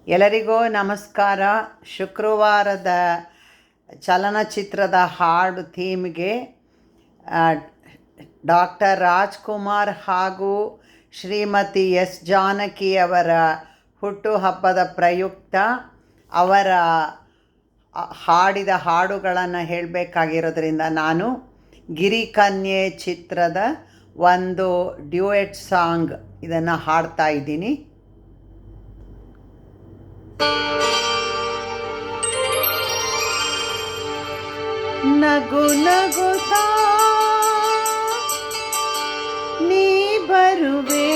ಎಲ್ಲರಿಗೂ ನಮಸ್ಕಾರ. ಶುಕ್ರವಾರದ ಚಲನಚಿತ್ರದ ಹಾಡು ಥೀಮ್ಗೆ ಡಾಕ್ಟರ್ ರಾಜ್ಕುಮಾರ್ ಹಾಗೂ ಶ್ರೀಮತಿ ಎಸ್ ಜಾನಕಿಯವರ ಹುಟ್ಟುಹಬ್ಬದ ಪ್ರಯುಕ್ತ ಅವರ ಹಾಡಿದ ಹಾಡುಗಳನ್ನು ಹೇಳಬೇಕಾಗಿರೋದ್ರಿಂದ ನಾನು ಗಿರಿಕನ್ಯೆ ಚಿತ್ರದ ಒಂದು ಡ್ಯೂಯೆಟ್ ಸಾಂಗ್ ಇದನ್ನು ಹಾಡ್ತಾ ಇದ್ದೀನಿ. ನಗು ನಗುತ್ತಾ ನೀ ಬರುವೆ,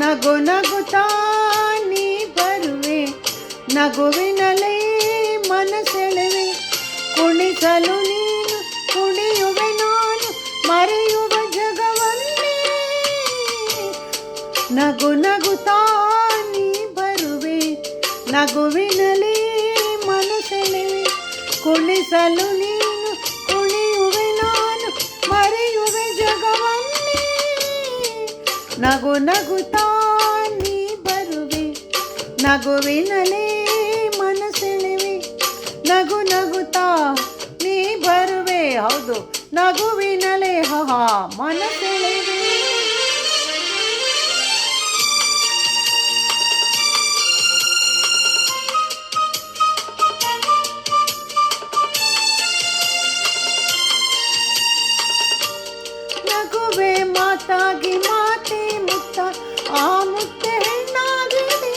ನಗು ನಗುತ್ತಾ ನೀ ಬರುವೆ, ನಗುವಿನಲೇ ಮನಸೆಳೆವೆ, ಕುಣಿಸಲು ನೀನು ಕುಣಿಯುವೆ ನಾನು ಮರೆಯುವ ಜಗವನ್ನೇ. ನಗು ನಗುತ್ತಾ ನೀ ಬರುವೆ, ನಗುವಿನಲೇ ಮನಸೆಳೆವೆ, ಕುಣಿಸಲು ನೀನು ಕುಣಿಯುವೆ ನಾನು ಮರೆಯುವೆ ಜಗವನ್ನೇ. ನಗು ನಗುತ್ತಾ ನೀ ಬರುವೆ, ನಗುವಿನಲೇ ಮನಸೆಳೆವೆ, ನಗು ನಗುತ್ತಾ ನೀ ಬರುವೆ, ಹೌದು ನಗುವಿನಲೇ ಮನಸೆಳೆವೆ. ನಗುವೆ ಮಾತಾಗಿ ಮಾತೆ ಮುತ್ತ, ಆ ಮುತ್ತೆ ಹೆಣ್ಣಾಗಿದೆ,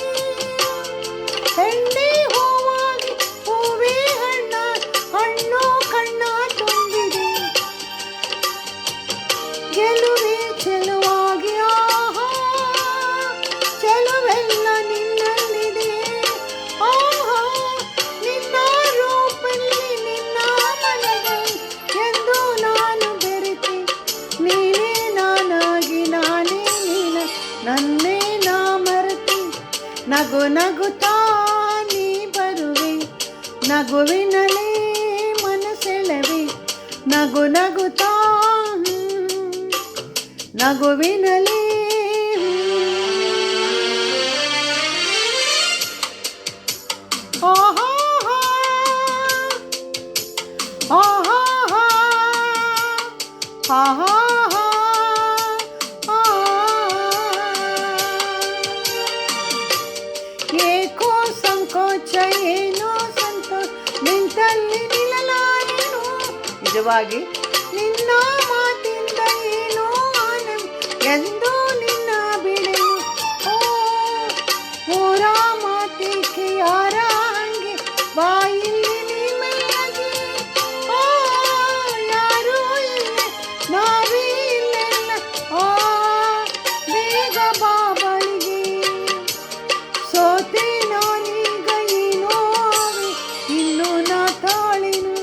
ಹೆಣ್ಣೆ ಹೂವಾಗಿ ಹೂವೇ ಹಣ್ಣ, ಹಣ್ಣು ಕಣ್ಣ ತುಂಬಿದೆ, ಗೆಲುವೆ ಚೆಲುವಾಗಿ ಆಹಾ, ಚೆಲುವೆಲ್ಲ ನಿನ್ನಲ್ಲಿದೆ ಆಹಾ, ನಿನ್ನ ರೂಪಲ್ಲಿ ನಿನ್ನ ಮನದಲ್ಲಿ ಎಂದು ನಾನು ಬೆರೆತೆ, ನೀನೇ ನಾನಾಗಿ ನಾನೇ ನೀನ ನನ್ನೇ ನಾ ಮರೆತೆ. ನಗು ನಗುತ್ತಾ ನೀ ಬರುವೆ, ನಗುವಿನಲೇ ಮನಸೆಳೆವೆ, ನಗು ನಗುತ್ತಾ ನಗುವಿನಲೇ. ಆಹಾ ಆಹಾ ಆಹಾ ಏಕೋ ಸಂಕೋಚ ಏನೋ ಸಂತೋಷ, ನಿಂತಲ್ಲಿ ನಿಲ್ಲಲಾರೆನು, ನಿಜವಾಗಿ ನಿನ್ನ ಮಾತಿಂದ ಏನೋ ಆನಂದ ಎಂದು ನಿನ್ನ ಬಿಡೆನು. ಓ ಊರ ಮಾತಿಗೆ ಯಾರ ಹಂಗೆ ಬಾಯಿಲ್ಲಿ ನಿಮಗೆ, ಓ ಯಾರೂ ಇಲ್ಲ ನಾವೇ ಇಲ್ಲೆಲ್ಲ, ಓ ಬೇಗ ಬಾಬಳಿಗೆ ಸೋತೆ ನಾನೀಗ ಏನೋ ಇನ್ನು ನಾ ತಾಳೆನು.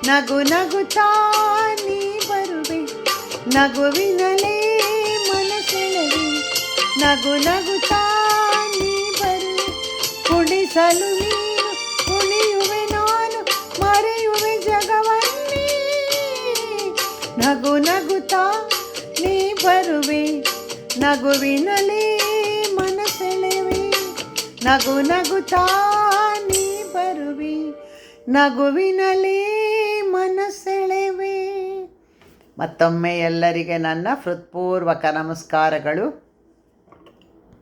ನಗು ನಗುತ್ತಾ ನೀ ಬರುವೆ, ನಗುವಿನಲೇ ಮನಸೆಳೆವೆ, ನಗು ನಗುತ್ತಾ ನೀ ಬರುವೆ, ಕುಣಿಸಲು ನೀನು ಕುಣಿಯುವೆ ನಾನು ಮರೆಯುವೆ ಜಗವನ್ನೇ. ನಗು ನಗುತ್ತಾ ನೀ ಬರುವೆ, ನಗುವಿನಲೇ ಮನಸೆಳೆವೆ, ನಗು ನಗುತ್ತಾ ನೀ ಬರುವೆ, ನಗುವಿನಲೇ ಮನಸೆಳೆವೆ. ಮತ್ತೊಮ್ಮೆ ಎಲ್ಲರಿಗೆ ನನ್ನ ಹೃತ್ಪೂರ್ವಕ ನಮಸ್ಕಾರಗಳು.